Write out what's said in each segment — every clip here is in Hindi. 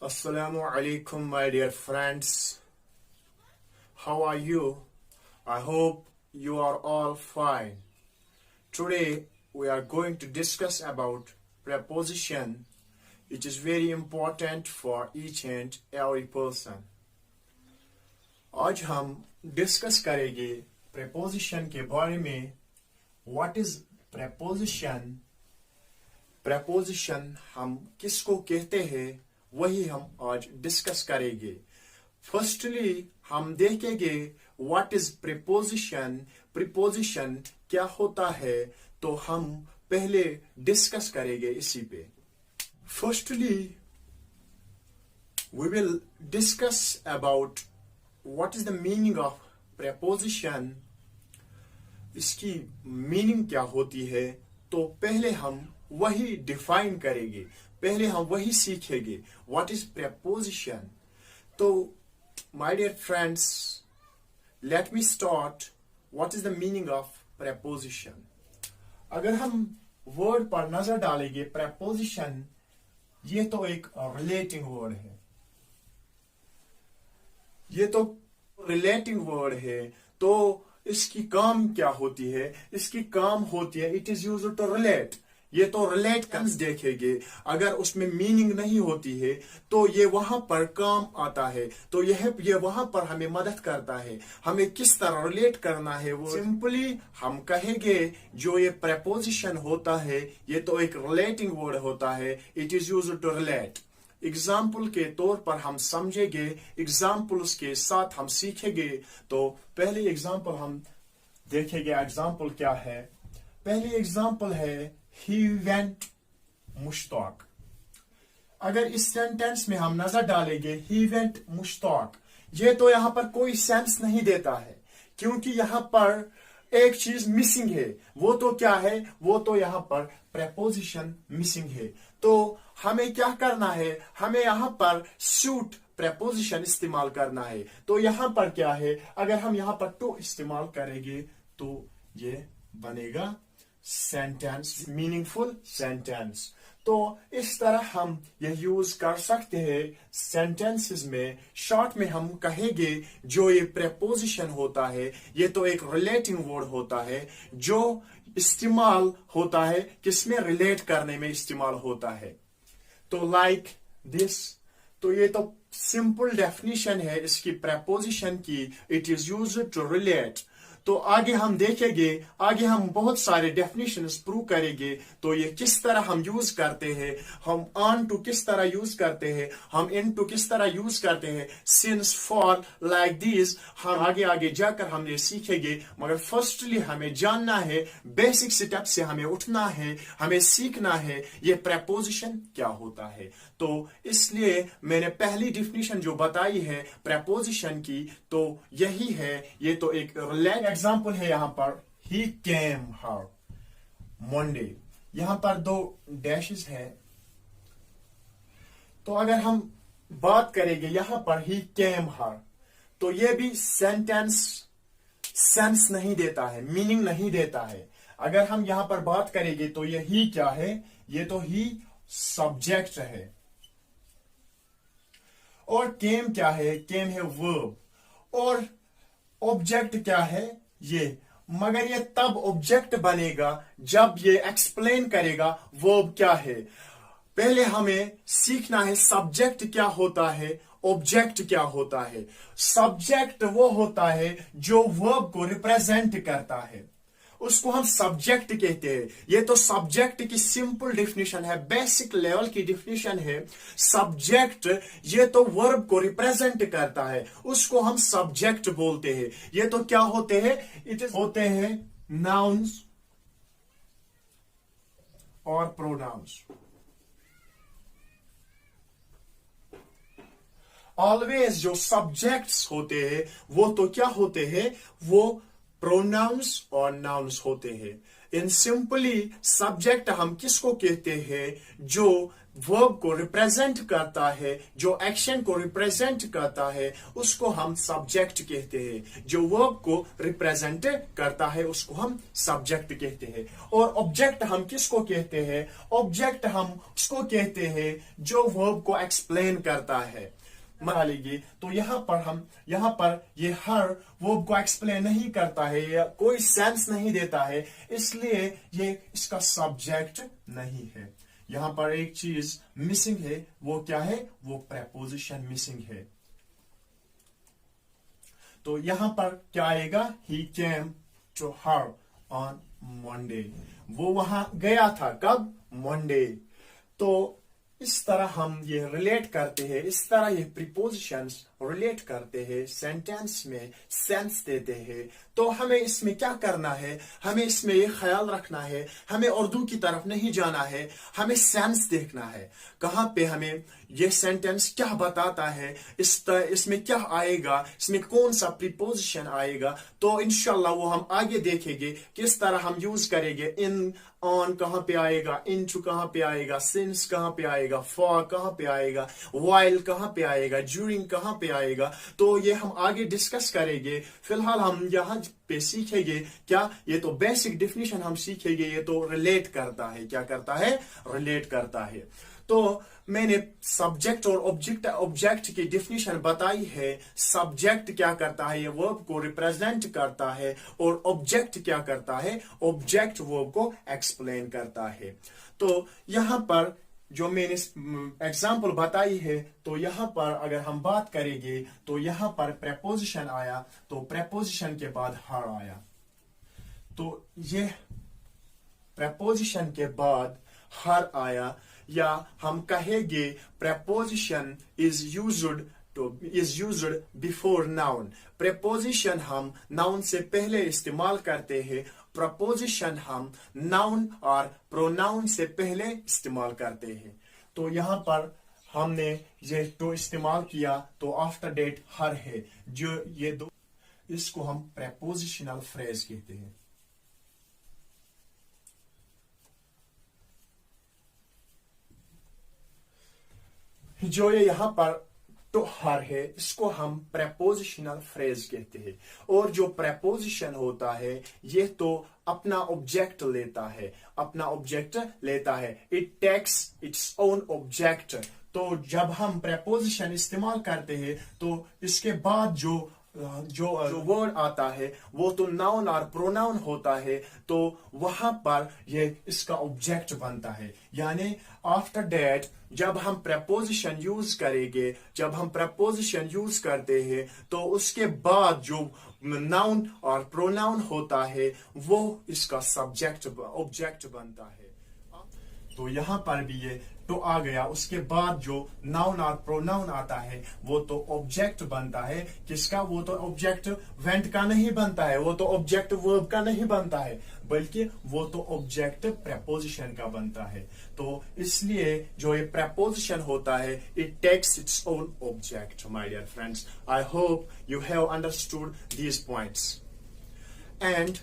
Assalamu alaikum, my dear friends. How are you? I hope you are all fine. Today we are going to discuss about preposition, which is very important for each and every person. आज हम डिस्कस करेंगे preposition के बारे में. What is preposition? Preposition हम किसको कहते हैं वही हम आज डिस्कस करेंगे. फर्स्टली हम देखेंगे व्हाट इज प्रीपोजिशन. प्रीपोजिशन क्या होता है तो हम पहले डिस्कस करेंगे इसी पे. Firstly we will discuss about what is the meaning of preposition. इसकी मीनिंग क्या होती है तो पहले हम वही डिफाइन करेंगे, पहले हम वही सीखेंगे. What is preposition. तो my dear friends, let me start. What is the meaning of preposition. अगर हम वर्ड पर नजर डालेंगे प्रीपोजिशन, ये तो एक रिलेटिंग वर्ड है. ये तो रिलेटिंग वर्ड है. तो इसकी काम क्या होती है? इसकी काम होती है it is used to relate. ये तो रिलेट कंस देखेंगे. अगर उसमें मीनिंग नहीं होती है तो ये वहां पर काम आता है. तो ये वहां पर हमें मदद करता है. हमें किस तरह रिलेट करना है वो सिंपली हम कहेंगे. जो ये प्रीपोजिशन होता है ये तो एक रिलेटिंग वर्ड होता है. It is used to relate. Example के तौर पर हम समझेंगे, एग्जाम्पल्स के साथ हम सीखेंगे. तो पहले एग्जाम्पल हम देखेंगे. एग्जाम्पल क्या है? पहली एग्जाम्पल है He went मुश्ताक. अगर इस सेंटेंस में हम नजर डालेंगे he went मुश्ताक, ये तो यहां पर कोई सेंस नहीं देता है क्योंकि यहां पर एक चीज मिसिंग है. वो तो क्या है? वो तो यहां पर प्रीपोजिशन मिसिंग है. तो हमें क्या करना है? हमें यहां पर सूट प्रीपोजिशन इस्तेमाल करना है. तो यहां पर क्या है? अगर हम यहां पर टू इस्तेमाल करेंगे तो ये बनेगा सेंटेंस, मीनिंगफुल सेंटेंस. तो इस तरह हम यह यूज कर सकते हैं सेंटेंसेस में. शॉर्ट में हम कहेंगे जो ये प्रीपोजिशन होता है ये तो एक रिलेटिंग वर्ड होता है जो इस्तेमाल होता है किसमें? रिलेट करने में इस्तेमाल होता है. तो लाइक दिस. तो ये तो सिंपल डेफिनेशन है इसकी प्रीपोजिशन की. It is used to relate. तो आगे हम देखेंगे, आगे हम बहुत सारे डेफिनेशंस प्रूव करेंगे. तो ये किस तरह हम यूज करते हैं, हम ऑन टू किस तरह यूज करते हैं, हम इन टू किस तरह यूज करते हैं, सिंस, फॉर, लाइक दिस. हम आगे आगे जाकर हम ये सीखेंगे. मगर फर्स्टली हमें जानना है, बेसिक स्टेप से हमें उठना है, हमें सीखना है ये प्रीपोजिशन क्या होता है. तो इसलिए मैंने पहली डेफिनेशन जो बताई है प्रीपोजिशन की तो यही है. ये तो एक रिलेट एग्जाम्पल है. यहां पर ही केम हर मंडे. यहां पर दो डैशेस है. तो अगर हम बात करेंगे यहां पर ही केम हर तो ये भी सेंटेंस सेंस नहीं देता है, मीनिंग नहीं देता है. अगर हम यहां पर बात करेंगे तो ये ही क्या है? ये तो ही सब्जेक्ट है. और केम क्या है? केम है वर्ब. और ऑब्जेक्ट क्या है? ये. मगर ये तब ऑब्जेक्ट बनेगा जब ये एक्सप्लेन करेगा वर्ब क्या है. पहले हमें सीखना है सब्जेक्ट क्या होता है, ऑब्जेक्ट क्या होता है. सब्जेक्ट वो होता है जो वर्ब को रिप्रेजेंट करता है, उसको हम सब्जेक्ट कहते हैं. ये तो सब्जेक्ट की सिंपल डेफिनेशन है, बेसिक लेवल की डेफिनेशन है. सब्जेक्ट ये तो वर्ब को रिप्रेजेंट करता है, उसको हम सब्जेक्ट बोलते हैं. ये तो क्या होते हैं? इट इज होते हैं नाउन्स और प्रोनाउंस. ऑलवेज जो सब्जेक्ट्स होते हैं वो तो क्या होते हैं? वो प्रोनाउंस और नाउन्स होते हैं. इन सिंपली सब्जेक्ट हम किसको कहते हैं? जो वर्ब को रिप्रेजेंट करता है, जो एक्शन को रिप्रेजेंट करता है, उसको हम सब्जेक्ट कहते हैं। जो वर्ब को रिप्रेजेंट करता है उसको हम सब्जेक्ट कहते हैं। और ऑब्जेक्ट हम किसको कहते हैं? ऑब्जेक्ट हम उसको कहते हैं जो वर्ब को एक्सप्लेन करता है। मान लीजिए तो यहाँ पर ये हर वर्ब को एक्सप्लेन नहीं करता है या कोई सेंस नहीं देता है, इसलिए ये इसका सब्जेक्ट नहीं है। यहाँ पर एक चीज मिसिंग है, वो क्या है? वो प्रेपोजिशन मिसिंग है। तो यहां पर क्या आएगा? He came to her on Monday. वो वहां गया था कब? मंडे। तो इस तरह हम ये रिलेट करते हैं, इस तरह ये प्रीपोजिशंस रिलेट करते हैं, सेंटेंस में सेंस देते हैं। तो हमें इसमें क्या करना है? हमें इसमें ये ख्याल रखना है, हमें उर्दू की तरफ नहीं जाना है, हमें सेंस देखना है। कहां पे हमें ये सेंटेंस क्या बताता है, इसमें क्या आएगा, इसमें कौन सा प्रीपोजिशन आएगा। तो इंशाल्लाह वो हम आगे देखेंगे किस तरह हम यूज करेंगे। इन, ऑन कहां पे आएगा, इनटू कहां पे आएगा, सिंस कहां पे आएगा, फॉर कहां पे आएगा, व्हाइल कहां पे आएगा, ड्यूरिंग कहां पे आएगा। तो ये हम आगे डिस्कस करेंगे। फिलहाल हम यहाँ पे सीखेंगे क्या? ये तो बेसिक डेफिनेशन हम सीखेंगे। ये तो रिलेट करता है, क्या करता है? रिलेट करता है। तो मैंने सब्जेक्ट और ऑब्जेक्ट की डेफिनेशन बताई है। सब्जेक्ट क्या करता है? ये वर्ब को रिप्रेजेंट करता है। और ऑब्जेक्ट क्या करता है? ऑब्जेक्ट वर्ब को एक्सप्लेन करता है। तो यहां पर जो मैंने एग्जाम्पल बताई है, तो यहां पर अगर हम बात करेंगे तो यहां पर प्रेपोजिशन आया, तो प्रेपोजिशन के बाद हर आया। तो ये प्रेपोजिशन के बाद हर आया, या हम कहेंगे preposition is used before noun. Preposition हम नाउन से पहले इस्तेमाल करते हैं, प्रपोजिशन हम नाउन और प्रोनाउन से पहले इस्तेमाल करते हैं। तो यहां पर हमने ये तो इस्तेमाल किया, तो आफ्टर डेट हर है, जो ये दो, इसको हम प्रेपोजिशनल फ्रेज कहते हैं। जो ये यहां पर तो हर है, इसको हम प्रेपोजिशनल फ्रेज कहते हैं। और जो प्रेपोजिशन होता है ये तो अपना ऑब्जेक्ट लेता है, it takes its own object. तो जब हम प्रेपोजिशन इस्तेमाल करते हैं तो इसके बाद जो वर्ड आता है वो तो नाउन और प्रोनाउन होता है, तो वहां पर ये इसका ऑब्जेक्ट बनता है। यानी आफ्टर दैट जब हम प्रेपोजिशन यूज करेंगे, जब हम प्रेपोजिशन यूज करते हैं, तो उसके बाद जो नाउन और प्रोनाउन होता है वो इसका सब्जेक्ट ऑब्जेक्ट बनता है। तो यहां पर भी ये तो आ गया, उसके बाद जो नाउन और प्रोनाउन आता है वो तो ऑब्जेक्ट बनता है। किसका? वो तो ऑब्जेक्ट वेंट का नहीं बनता है, वो तो ऑब्जेक्ट वर्ब का नहीं बनता है, बल्कि वो तो ऑब्जेक्ट प्रेपोजिशन का बनता है। तो इसलिए जो ये प्रेपोजिशन होता है, it takes its own object. My dear friends, I hope you have understood these points. And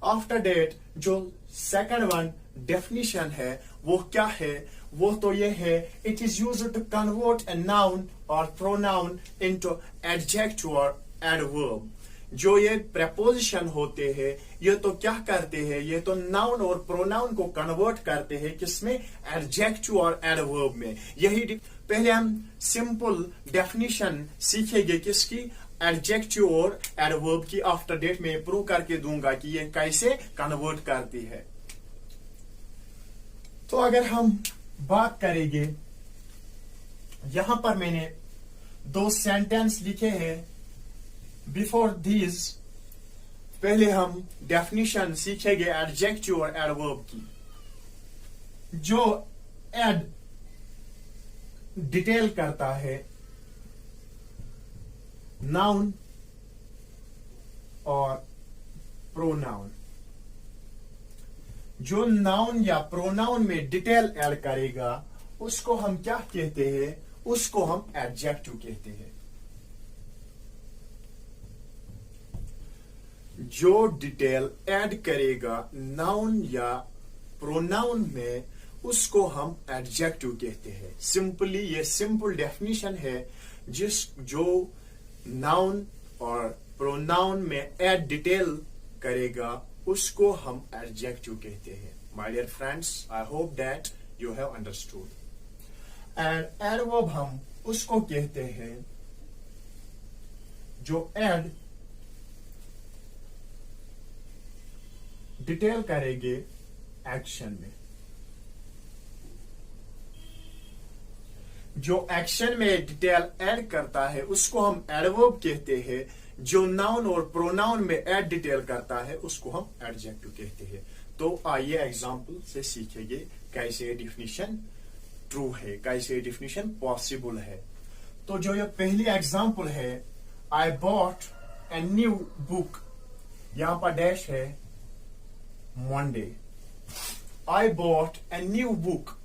after that जो सेकंड वन डेफिनेशन है वो क्या है? वो तो ये है, it is used to convert a noun और प्रोनाउन इनटू एडजेक्टिव और एडवर्ब। जो ये प्रेपोजिशन होते हैं ये तो क्या करते हैं? ये तो नाउन और प्रोनाउन को कन्वर्ट करते हैं, किसमें? एडजेक्टिव और एडवर्ब में। यही पहले हम सिंपल डेफिनेशन सीखेंगे किसकी? एडजेक्टिव और एडवर्ब की। आफ्टर डेट में प्रूव करके दूंगा कि ये कैसे कन्वर्ट करती है। तो अगर हम बात करेंगे, यहां पर मैंने दो सेंटेंस लिखे हैं। बिफोर दिस पहले हम डेफिनेशन सीखेंगे एडजेक्टिव और एडवर्ब की। जो एड डिटेल करता है नाउन और प्रोनाउन। जो नाउन या प्रोनाउन में डिटेल ऐड करेगा उसको हम क्या कहते हैं? उसको हम एडजेक्टिव कहते हैं। जो डिटेल ऐड करेगा नाउन या प्रोनाउन में उसको हम एडजेक्टिव कहते हैं। सिंपली ये सिंपल डेफिनेशन है, जो नाउन और प्रोनाउन में ऐड डिटेल करेगा उसको हम एडजेक्टिव कहते हैं। My dear friends, I hope that you have understood. And adverb हम उसको कहते हैं जो ऐड डिटेल करेंगे एक्शन में। जो एक्शन में डिटेल ऐड करता है उसको हम एडवर्ब कहते हैं। जो नाउन और प्रोनाउन में ऐड डिटेल करता है उसको हम एडजेक्टिव कहते हैं। तो आइए एग्जांपल से सीखेंगे कैसे डिफिनीशन ट्रू है, कैसे डिफिनीशन पॉसिबल है। तो जो ये पहली एग्जांपल है, I bought a new book, यहां पर डैश है Monday. I bought a new book,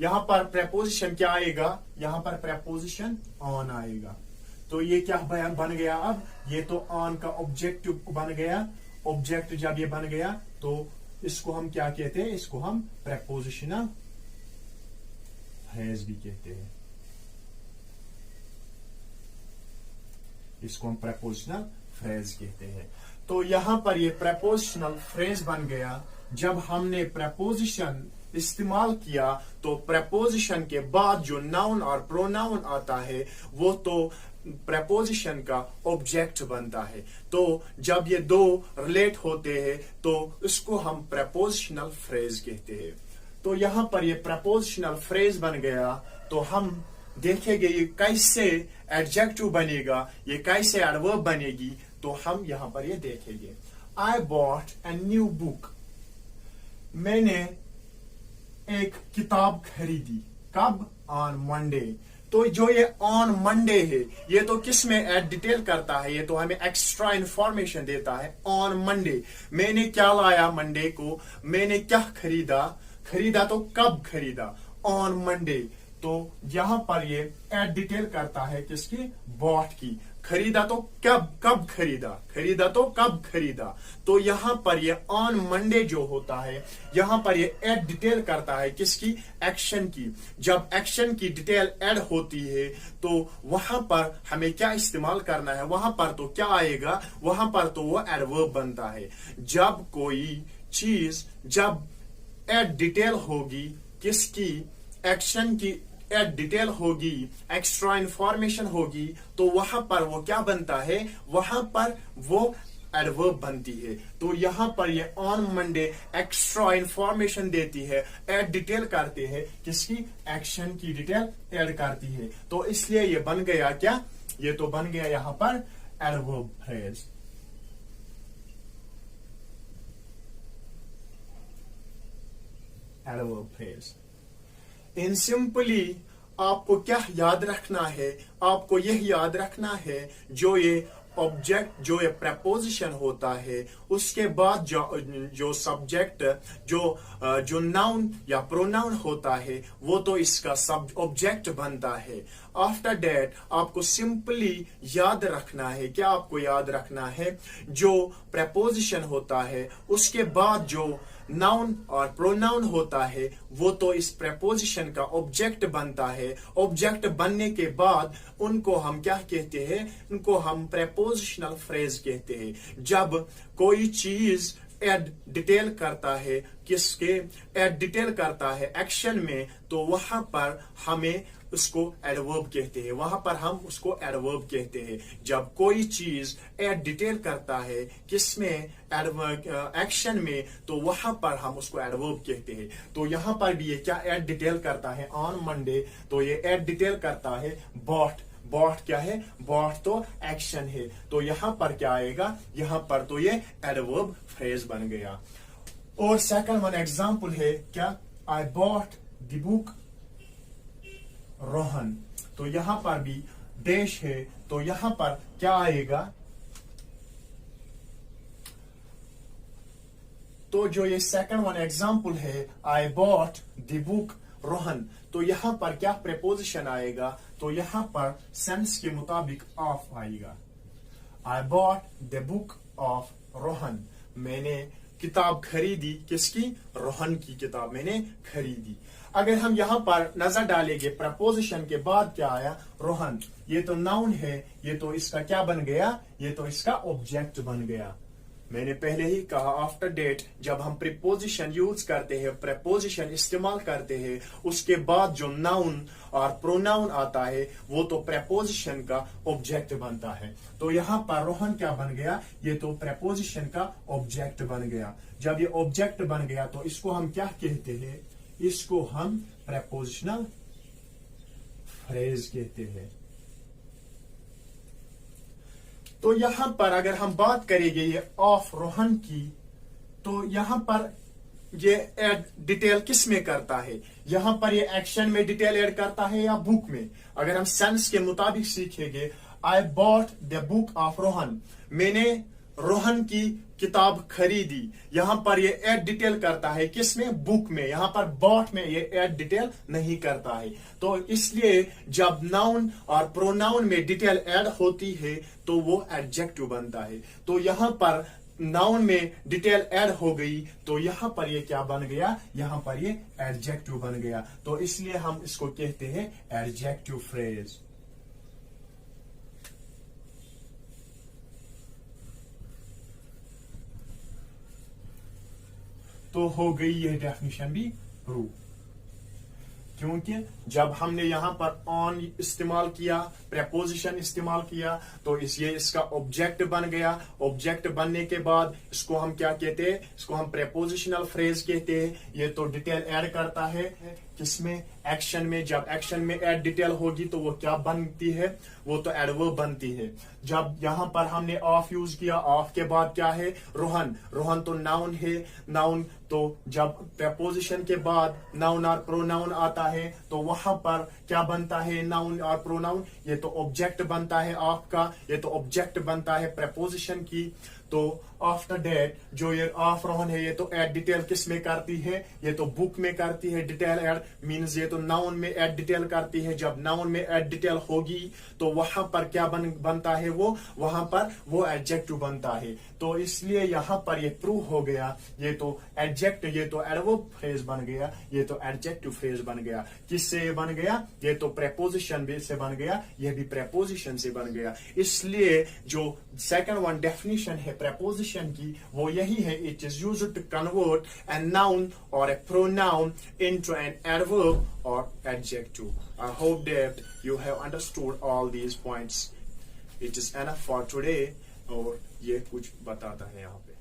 यहां पर प्रेपोजिशन क्या आएगा, यहां पर प्रेपोजिशन ऑन आएगा। तो ये क्या बन गया, अब ये तो ऑन का ऑब्जेक्टिव बन गया। ऑब्जेक्ट जब ये बन गया तो इसको हम क्या कहते हैं, इसको हम प्रेपोजिशनल फ्रेज भी कहते हैं। इसको हम प्रेपोजिशनल फ्रेज कहते हैं। तो यहां पर ये प्रेपोजिशनल फ्रेज बन गया। जब हमने प्रेपोजिशन इस्तेमाल किया तो प्रेपोजिशन के बाद जो नाउन और प्रोनाउन आता है वो तो प्रेपोजिशन का ऑब्जेक्ट बनता है। तो जब ये दो रिलेट होते हैं तो उसको हम प्रेपोजिशनल फ्रेज कहते हैं। तो यहां पर ये प्रेपोजिशनल फ्रेज बन गया। तो हम देखेंगे ये कैसे एडजेक्टिव बनेगा, ये कैसे एडवर्ब बनेगी। तो हम यहां पर ये देखेंगे। I bought a new book, मैंने एक किताब खरीदी। कब, ऑन मंडे। तो जो ये ऑन मंडे है ये तो किस में ऐड डिटेल करता है, ये तो हमें एक्स्ट्रा इंफॉर्मेशन देता है। ऑन मंडे मैंने क्या लाया, मंडे को मैंने क्या खरीदा, खरीदा तो कब खरीदा, ऑन मंडे। तो यहां पर ये ऐड डिटेल करता है किसकी, बॉट की। खरीदा तो कब खरीदा, खरीदा तो कब खरीदा। तो यहां पर ये ऑन मंडे जो होता है यहां पर ये ऐड डिटेल करता है किसकी, एक्शन की। जब एक्शन की डिटेल ऐड होती है तो वहां पर हमें क्या इस्तेमाल करना है, वहां पर तो क्या आएगा, वहां पर तो वो एडवर्ब बनता है। जब कोई चीज जब ऐड डिटेल होगी किसकी, एक्शन की ऐड डिटेल होगी, एक्स्ट्रा इंफॉर्मेशन होगी, तो वहां पर वो क्या बनता है, वहां पर वो एडवर्ब बनती है। तो यहां पर ये ऑन मंडे एक्स्ट्रा इंफॉर्मेशन देती है, ऐड डिटेल करते हैं किसकी, एक्शन की डिटेल ऐड करती है। तो इसलिए ये बन गया क्या, ये तो बन गया यहां पर एडवर्ब फ्रेज। Adverb phrase. इन सिंपली आपको क्या याद रखना है, आपको यह याद रखना है जो ये ऑब्जेक्ट, जो ये प्रेपोजिशन होता है उसके बाद जो सब्जेक्ट, जो नाउन या प्रोनाउन होता है वो तो इसका सब ऑब्जेक्ट बनता है। आफ्टर दैट आपको सिंपली याद रखना है, क्या आपको याद रखना है, जो प्रेपोजिशन होता है उसके बाद जो नाउन और प्रोनाउन होता है वो तो इस प्रेपोजिशन का ऑब्जेक्ट बनता है। ऑब्जेक्ट बनने के बाद उनको हम क्या कहते हैं, उनको हम प्रेपोजिशनल फ्रेज कहते हैं। जब कोई चीज ऐड डिटेल करता है किसके, ऐड डिटेल करता है एक्शन में, तो वहां पर हमें उसको एडवर्ब कहते हैं, वहां पर हम उसको एडवर्ब कहते हैं। जब कोई चीज ऐड डिटेल करता है किसमें, एक्शन में, तो वहां पर हम उसको एडवर्ब कहते हैं। तो यहां पर भी ये क्या ऐड डिटेल करता है, ऑन मंडे, तो ये ऐड डिटेल करता है बॉट। बॉट क्या है, बॉट तो एक्शन है। तो यहां पर क्या आएगा, यहां पर तो ये एडवर्ब फ्रेज बन गया। और सेकंड वन एग्जांपल है क्या, I bought the book Rohan. तो यहां पर भी डैश है, तो यहां पर क्या आएगा, तो जो ये सेकंड वन एग्जांपल है I bought the book Rohan, तो यहां पर क्या प्रेपोजिशन आएगा, तो यहां पर सेंस के मुताबिक ऑफ आएगा। I bought the book of Rohan, मैंने किताब खरीदी, किसकी? रोहन की किताब मैंने खरीदी। अगर हम यहाँ पर नजर डालेंगे प्रपोजिशन के बाद क्या आया? रोहन। ये तो नाउन है, ये तो इसका क्या बन गया? ये तो इसका ऑब्जेक्ट बन गया। मैंने पहले ही कहा आफ्टर डेट जब हम प्रीपोजिशन यूज करते हैं, प्रेपोजिशन इस्तेमाल करते हैं, उसके बाद जो नाउन और प्रोनाउन आता है वो तो प्रेपोजिशन का ऑब्जेक्ट बनता है। तो यहाँ पर रोहन क्या बन गया? ये तो प्रेपोजिशन का ऑब्जेक्ट बन गया। जब ये ऑब्जेक्ट बन गया तो इसको हम क्या कहते हैं? इसको हम प्रेपोजिशनल फ्रेज कहते हैं। तो यहां पर अगर हम बात करेंगे ये ऑफ रोहन की, तो यहां पर ये ऐड डिटेल किस में करता है? यहां पर ये एक्शन में डिटेल ऐड करता है या बुक में? अगर हम सेंस के मुताबिक सीखेंगे, I bought the book of Rohan, मैंने रोहन की किताब खरीदी। यहां पर ये ऐड डिटेल करता है किसमें? बुक में। यहां पर बॉट में ये ऐड डिटेल नहीं करता है। तो इसलिए जब नाउन और प्रोनाउन में डिटेल ऐड होती है तो वो एडजेक्टिव बनता है। तो यहां पर नाउन में डिटेल ऐड हो गई तो यहां पर ये क्या बन गया? यहां पर ये एडजेक्टिव बन गया। तो इसलिए हम इसको कहते हैं एडजेक्टिव फ्रेज। तो हो गई ये डेफिनेशन भी प्रूव, क्योंकि जब हमने यहां पर ऑन इस्तेमाल किया, प्रेपोजिशन इस्तेमाल किया, तो ये इसका ऑब्जेक्ट बन गया। ऑब्जेक्ट बनने के बाद इसको हम क्या कहते हैं? इसको हम प्रेपोजिशनल फ्रेज कहते हैं। ये तो डिटेल ऐड करता है किसमें? एक्शन में। जब एक्शन में ऐड डिटेल होगी तो वो क्या बनती है? वो तो एडवर्ब बनती है। जब यहां पर हमने ऑफ यूज किया, ऑफ के बाद क्या है? रोहन। रोहन तो नाउन है। नाउन तो जब प्रेपोजिशन के बाद नाउन और प्रोनाउन आता है तो वहां पर क्या बनता है? नाउन और प्रोनाउन। ये तो ऑब्जेक्ट बनता है ऑफ का, ये तो ऑब्जेक्ट बनता है प्रेपोजिशन की। तो आफ्टर डेट जो ये ऑफ रोहन है ये तो ऐड डिटेल किस में करती है? ये तो बुक में करती है डिटेल ऐड। मींस ये तो नाउन में ऐड डिटेल करती है। जब नाउन में ऐड डिटेल होगी तो वहां पर क्या बनता है? वो वहां पर वो एडजेक्टिव बनता है। तो इसलिए यहां पर ये प्रूव हो गया, ये तो एडजेक्ट, ये तो एडवर्ब फ्रेज बन गया, ये तो एडजेक्टिव फ्रेज बन गया। किससे ये बन गया? ये तो प्रेपोजिशन से बन गया, ये भी प्रेपोजिशन से बन गया। इसलिए जो सेकंड वन डेफिनेशन है प्रेपोजिशन की वो यही है, it is used to convert a noun or a pronoun into an adverb or adjective. I hope that you have understood all these points. It is enough for today. और ये कुछ बताता है यहाँ पे।